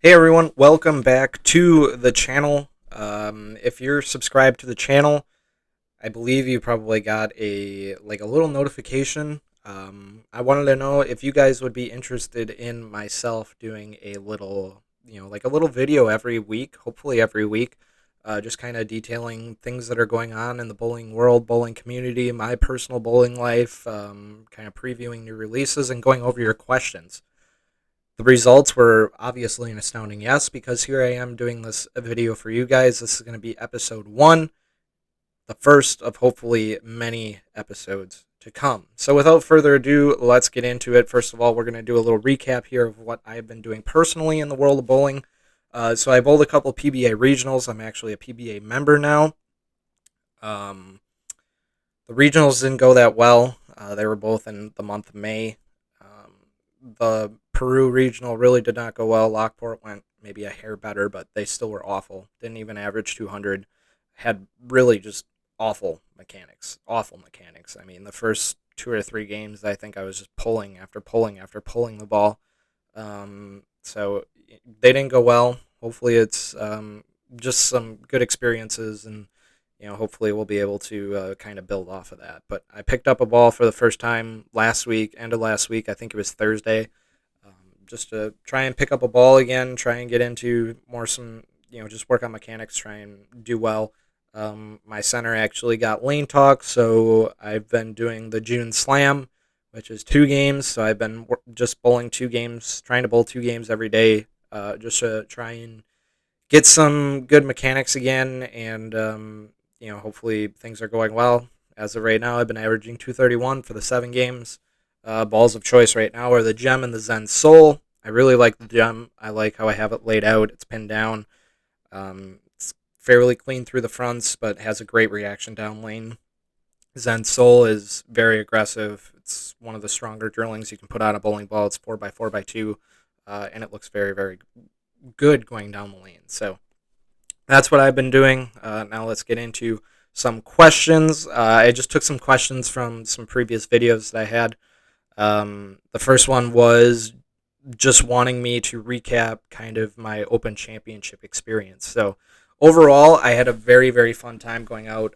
Hey everyone, welcome back to the channel. If you're subscribed to the channel, I believe you probably got a little notification. I wanted to know if you guys would be interested in myself doing a little, like a little video every week, hopefully every week, just kind of detailing things that are going on in the bowling world, bowling community, my personal bowling life, kind of previewing new releases and going over your questions. The results were obviously an astounding yes, because here I am doing this video for you guys. This is going to be episode 1, the first of hopefully many episodes to come. So without further ado, let's get into it. First of all, we're going to do a little recap here of what I've been doing personally in the world of bowling. So I bowled a couple PBA regionals. I'm actually a PBA member now. Um, the regionals didn't go that well. They were both in the month of May. The Peru regional really did not go well. Lockport went maybe a hair better, but they still were awful. Didn't even average 200. Had really just awful mechanics. Awful mechanics. I mean, the first 2 or 3 games, I think I was just pulling after pulling after pulling the ball. So they didn't go well. Hopefully, it's just some good experiences, and hopefully we'll be able to kind of build off of that. But I picked up a ball for the first time last week, end of last week. I think it was Thursday, just to try and pick up a ball again, try and get into more some, just work on mechanics, try and do well. My center actually got lane talk, so I've been doing the June Slam, which is 2 games. So I've been just bowling 2 games, trying to bowl 2 games every day, just to try and get some good mechanics again, and hopefully things are going well. As of right now, I've been averaging 231 for the 7 games. Balls of choice right now are the Gem and the Zen Soul. I really like the Gem. I like how I have it laid out. It's pinned down. It's fairly clean through the fronts, but has a great reaction down lane. Zen Soul is very aggressive. It's one of the stronger drillings you can put on a bowling ball. It's 4x4x2, and it looks very, very good going down the lane. So that's what I've been doing. Now let's get into some questions. I just took some questions from some previous videos that I had. The first one was just wanting me to recap kind of my Open Championship experience. So overall, I had a very, very fun time going out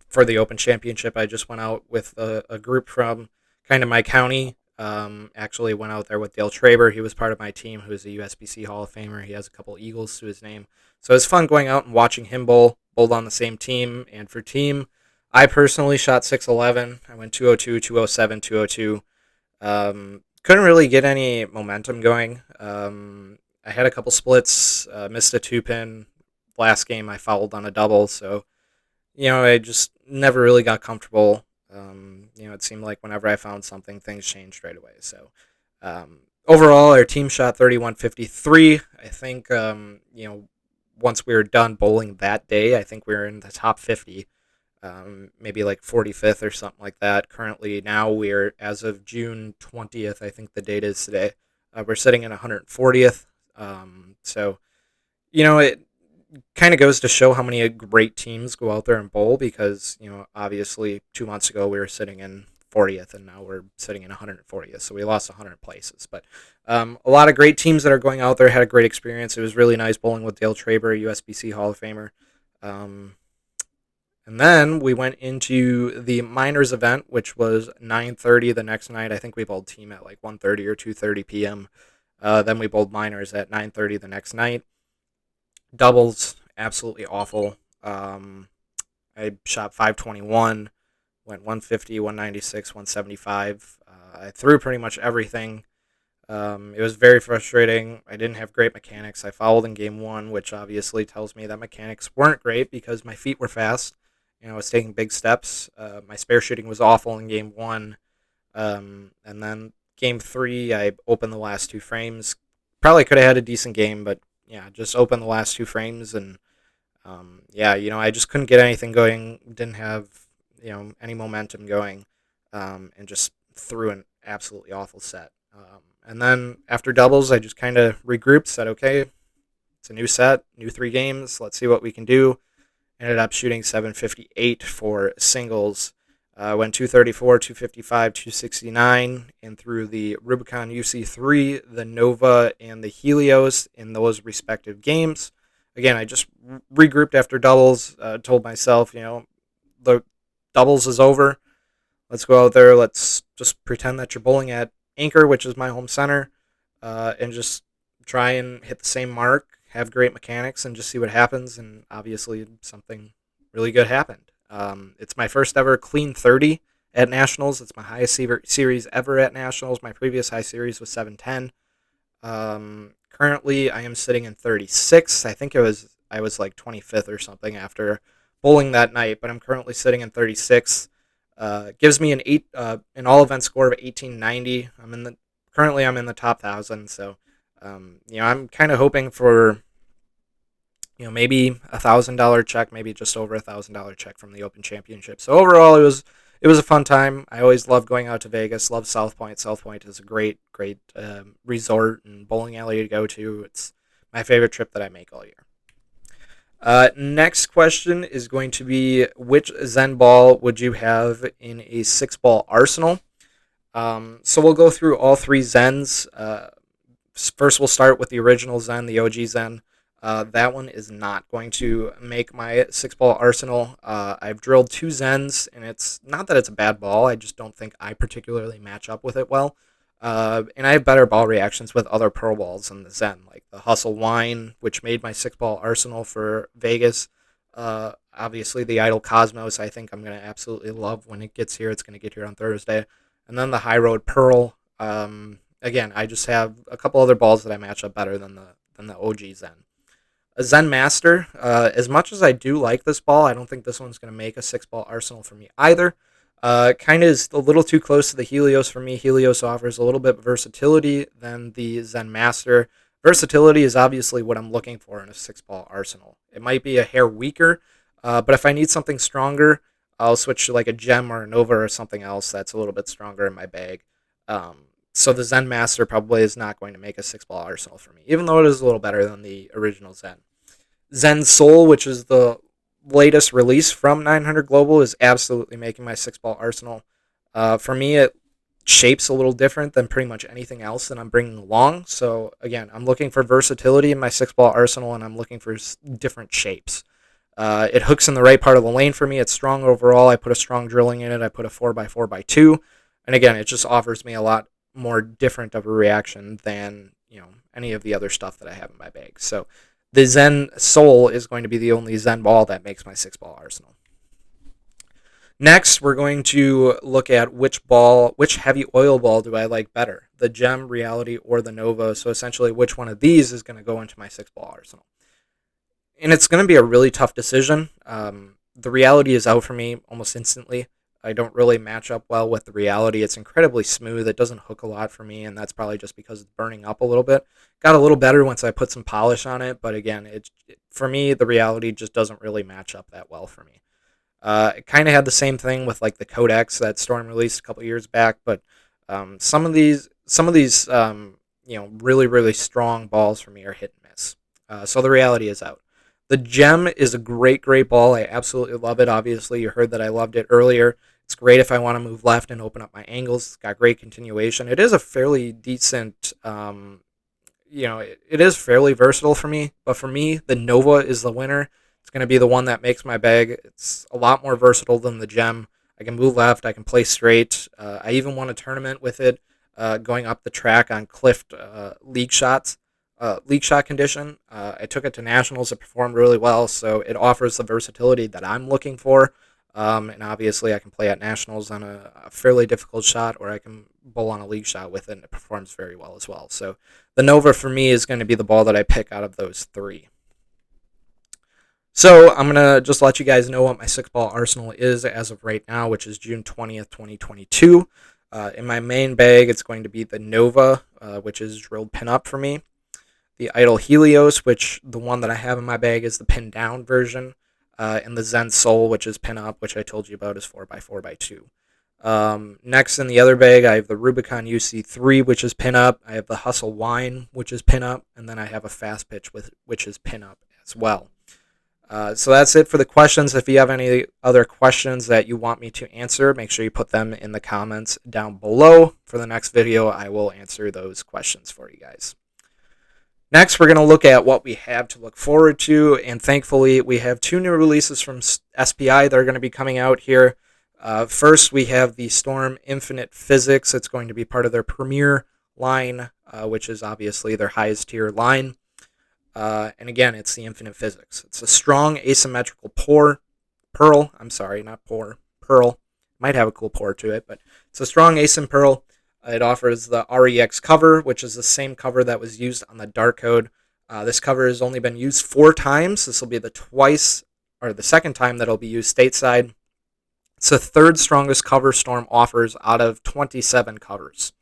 for the Open Championship. I just went out with a group from kind of my county. Actually went out there with Dale Traber. He was part of my team, who is a USBC Hall of Famer. He has a couple Eagles to his name. So it's fun going out and watching him bowl, bowled on the same team. And for team, I personally shot 611. I went 202, 207, 202. Couldn't really get any momentum going. I had a couple splits, missed a 2-pin. Last game, I fouled on a double. So, I just never really got comfortable. It seemed like whenever I found something, things changed right away. So, overall, our team shot 31.53. I think, once we were done bowling that day, I think we were in the top 50, maybe like 45th or something like that. Currently, now we're, as of June 20th, I think the date is today, we're sitting in 140th. So, it kind of goes to show how many great teams go out there and bowl, because obviously 2 months ago we were sitting in 40th, and now we're sitting in 140th, so we lost 100 places. But a lot of great teams that are going out there had a great experience. It was really nice bowling with Dale Traber, USBC Hall of Famer. And then we went into the minors event, which was 9:30 the next night. I think we bowled team at like 1:30 or 2:30 p.m. Then we bowled minors at 9:30 the next night. Doubles, absolutely awful. I shot 521, went 150, 196, 175. I threw pretty much everything. It was very frustrating. I didn't have great mechanics. I fouled in game 1, which obviously tells me that mechanics weren't great because my feet were fast. I was taking big steps. My spare shooting was awful in game 1. And then game 3, I opened the last 2 frames. Probably could have had a decent game, but yeah, just opened the last 2 frames, and I just couldn't get anything going. Didn't have any momentum going, and just threw an absolutely awful set. And then after doubles, I just kind of regrouped, said, okay, it's a new set, new 3 games. Let's see what we can do. Ended up shooting 758 for singles. Went 234, 255, 269, and through the Rubicon UC3, the Nova, and the Helios in those respective games. Again, I just regrouped after doubles, told myself, the doubles is over. Let's go out there. Let's just pretend that you're bowling at Anchor, which is my home center, and just try and hit the same mark, have great mechanics, and just see what happens. And obviously, something really good happened. It's my first ever clean 30 at Nationals. It's my highest series ever at Nationals. My previous high series was 710. Currently, I am sitting in 36. I was like 25th or something after bowling that night, but I'm currently sitting in 36. Gives me an all event score of 1890. I'm in the top 1,000. So, I'm kind of hoping for maybe $1,000 check, maybe just over $1,000 check from the Open Championship. So overall, it was a fun time. I always love going out to Vegas. Love South Point. South Point is a great resort and bowling alley to go to. It's my favorite trip that I make all year. Next question is going to be, which Zen ball would you have in a 6-ball arsenal? So we'll go through all three Zens. First, we'll start with the original Zen, the OG Zen. That one is not going to make my 6-ball arsenal. I've drilled 2 Zens, and it's not that it's a bad ball. I just don't think I particularly match up with it well. And I have better ball reactions with other Pearl balls than the Zen, like the Hustle Wine, which made my 6-ball arsenal for Vegas. Obviously, the Idol Cosmos, I think I'm going to absolutely love when it gets here. It's going to get here on Thursday. And then the High Road Pearl. Again, I just have a couple other balls that I match up better than the OG Zen. A Zen Master, as much as I do like this ball, I don't think this one's going to make a 6-ball arsenal for me either. Kind of is a little too close to the Helios for me. Helios offers a little bit of versatility than the Zen Master. Versatility is obviously what I'm looking for in a 6-ball arsenal. It might be a hair weaker, but if I need something stronger, I'll switch to like a Gem or a Nova or something else that's a little bit stronger in my bag. So the Zen Master probably is not going to make a 6-ball arsenal for me, even though it is a little better than the original Zen. Zen Soul, which is the latest release from 900 Global, is absolutely making my 6-ball arsenal. For me, it shapes a little different than pretty much anything else that I'm bringing along. So again, I'm looking for versatility in my 6-ball arsenal, and I'm looking for different shapes. It hooks in the right part of the lane for me. It's strong overall. I put a strong drilling in it. I put a 4x4x2. And again, it just offers me a lot more different of a reaction than any of the other stuff that I have in my bag. So the Zen Soul is going to be the only Zen ball that makes my 6-ball arsenal. Next, we're going to look at which heavy oil ball do I like better, the Gem, Reality, or the Nova. So essentially, which one of these is going to go into my 6-ball arsenal. And it's going to be a really tough decision. The Reality is out for me almost instantly. I don't really match up well with the Reality. It's incredibly smooth. It doesn't hook a lot for me, and that's probably just because it's burning up a little bit. Got a little better once I put some polish on it, but again, for me, the Reality just doesn't really match up that well for me. It kind of had the same thing with like the Codex that Storm released a couple years back, but some of these really, really strong balls for me are hit and miss. So the Reality is out. The Gem is a great, great ball. I absolutely love it. Obviously, you heard that I loved it earlier. It's great if I want to move left and open up my angles. It's got great continuation. It is a fairly decent, it is fairly versatile for me. But for me, the Nova is the winner. It's going to be the one that makes my bag. It's a lot more versatile than the Gem. I can move left. I can play straight. I even won a tournament with it, going up the track on cliffed league shot condition. I took it to nationals. It performed really well, so it offers the versatility that I'm looking for. And obviously, I can play at nationals on a fairly difficult shot, or I can bowl on a league shot with it, and it performs very well as well. So the Nova for me is going to be the ball that I pick out of those three. So I'm going to just let you guys know what my 6-ball arsenal is as of right now, which is June 20th, 2022. In my main bag, it's going to be the Nova, which is drilled pin up for me. The Idol Helios, which the one that I have in my bag is the pin down version. And the Zen Soul, which is pin up, which I told you about, is 4x4x2. Next in the other bag, I have the Rubicon UC3, which is pin up. I have the Hustle Wine, which is pin up. And then I have a Fast Pitch, which is pin up as well. So that's it for the questions. If you have any other questions that you want me to answer, make sure you put them in the comments down below. For the next video, I will answer those questions for you guys. Next, we're going to look at what we have to look forward to, and thankfully, we have 2 new releases from SPI that are going to be coming out here. First, we have the Storm Infinite Physics. It's going to be part of their Premier line, which is obviously their highest tier line. And again, it's the Infinite Physics. It's a strong asymmetrical pearl. I'm sorry, not pearl. Might have a cool pour to it, but it's a strong asim pearl. It offers the REX cover, which is the same cover that was used on the Dark Code. This cover has only been used 4 times. This will be the second time that it'll be used stateside. It's the 3rd strongest cover Storm offers out of 27 covers.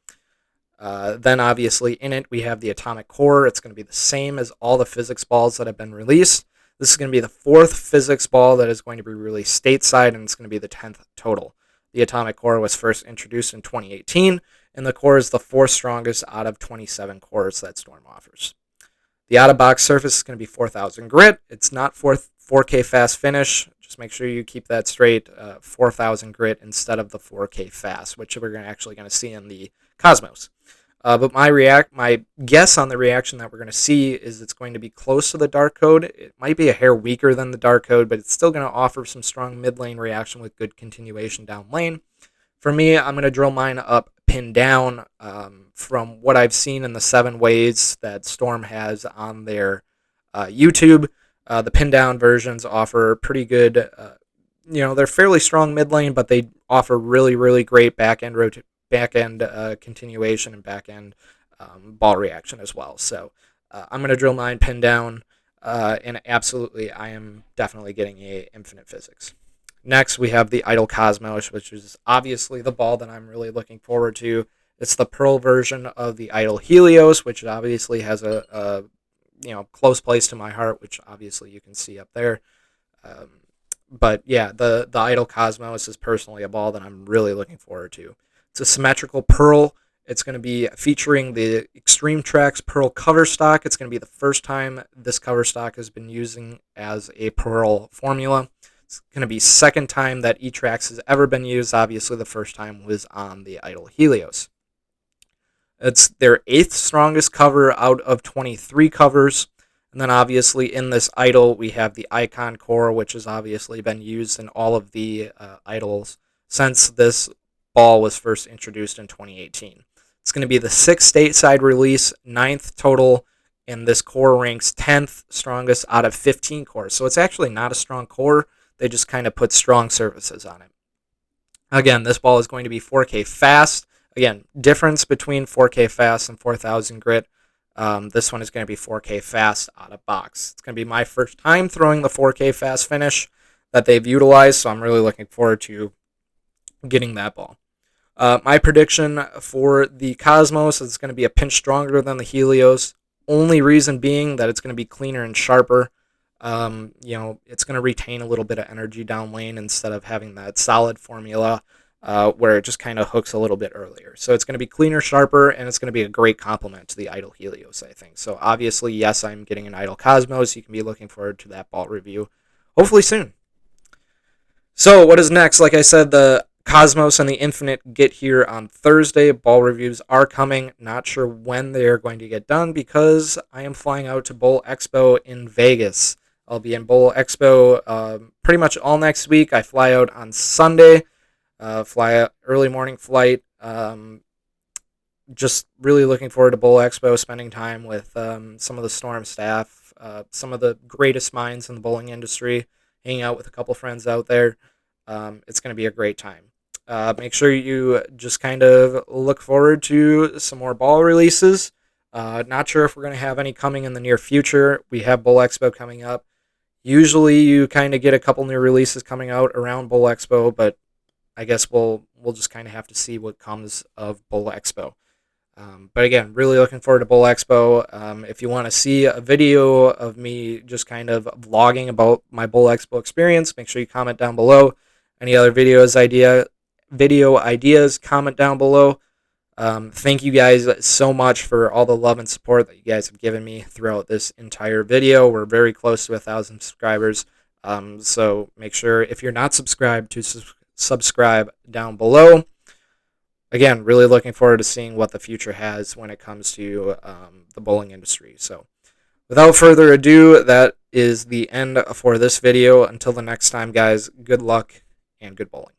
Then obviously in it we have the atomic core. It's going to be the same as all the physics balls that have been released. This is going to be the 4th physics ball that is going to be released stateside, and it's going to be the 10th total. The atomic core was first introduced in 2018, and the core is the 4th strongest out of 27 cores that Storm offers. The out-of-box surface is going to be 4000 grit. It's not 4K fast finish. Just make sure you keep that straight. 4000 grit instead of the 4K fast, which we're actually going to see in the Cosmos. But my guess on the reaction that we're going to see is it's going to be close to the Dark Code. It might be a hair weaker than the Dark Code, but it's still going to offer some strong mid-lane reaction with good continuation down lane. For me, I'm going to drill mine up pin down from what I've seen in the 7 ways that Storm has on their YouTube. The pin down versions offer pretty good, they're fairly strong mid lane, but they offer really, really great back end continuation and back end ball reaction as well. So I'm going to drill mine pin down, and absolutely, I am definitely getting a Infinite Physics. Next, we have the Idle Cosmos, which is obviously the ball that I'm really looking forward to. It's the Pearl version of the Idle Helios, which obviously has a close place to my heart, which obviously you can see up there. But yeah, the Idle Cosmos is personally a ball that I'm really looking forward to. It's a symmetrical pearl. It's going to be featuring the Extreme Tracks Pearl cover stock. It's going to be the first time this cover stock has been using as a pearl formula. It's going to be second time that E-Trax has ever been used. Obviously, the first time was on the Idle Helios. It's their 8th strongest cover out of 23 covers. And then obviously in this idol, we have the Icon Core, which has obviously been used in all of the idols since this ball was first introduced in 2018. It's going to be the 6th stateside release, 9th total, and this core ranks 10th strongest out of 15 cores. So it's actually not a strong core. They just kind of put strong surfaces on it. Again, this ball is going to be 4K fast. Again, difference between 4K fast and 4000 grit. This one is going to be 4K fast out of box. It's going to be my first time throwing the 4K fast finish that they've utilized, so I'm really looking forward to getting that ball. My prediction for the Cosmos is going to be a pinch stronger than the Helios. Only reason being that it's going to be cleaner and sharper. It's going to retain a little bit of energy down lane instead of having that solid formula where it just kind of hooks a little bit earlier. So it's going to be cleaner, sharper, and it's going to be a great complement to the Idle Helios, I think. So obviously, yes, I'm getting an Idle Cosmos. You can be looking forward to that ball review hopefully soon. So what is next? Like I said, the Cosmos and the Infinite get here on Thursday. Ball reviews are coming. Not sure when they are going to get done because I am flying out to Bowl Expo in Vegas. I'll be in Bowl Expo pretty much all next week. I fly out on Sunday. Fly out early morning flight. Just really looking forward to Bowl Expo, spending time with some of the Storm staff, some of the greatest minds in the bowling industry, hanging out with a couple friends out there. It's going to be a great time. Make sure you just kind of look forward to some more ball releases. Not sure if we're going to have any coming in the near future. We have Bowl Expo coming up. Usually you kind of get a couple new releases coming out around Bowl Expo, but I guess we'll just kind of have to see what comes of Bowl Expo. But again, really looking forward to Bowl Expo. If you want to see a video of me just kind of vlogging about my Bowl Expo experience, make sure you comment down below. Any other video ideas, comment down below. Thank you guys so much for all the love and support that you guys have given me throughout this entire video. We're very close to 1,000 subscribers. So make sure, if you're not subscribed, to subscribe down below. Again, really looking forward to seeing what the future has when it comes to the bowling industry. So without further ado, that is the end for this video. Until the next time, guys, good luck and good bowling.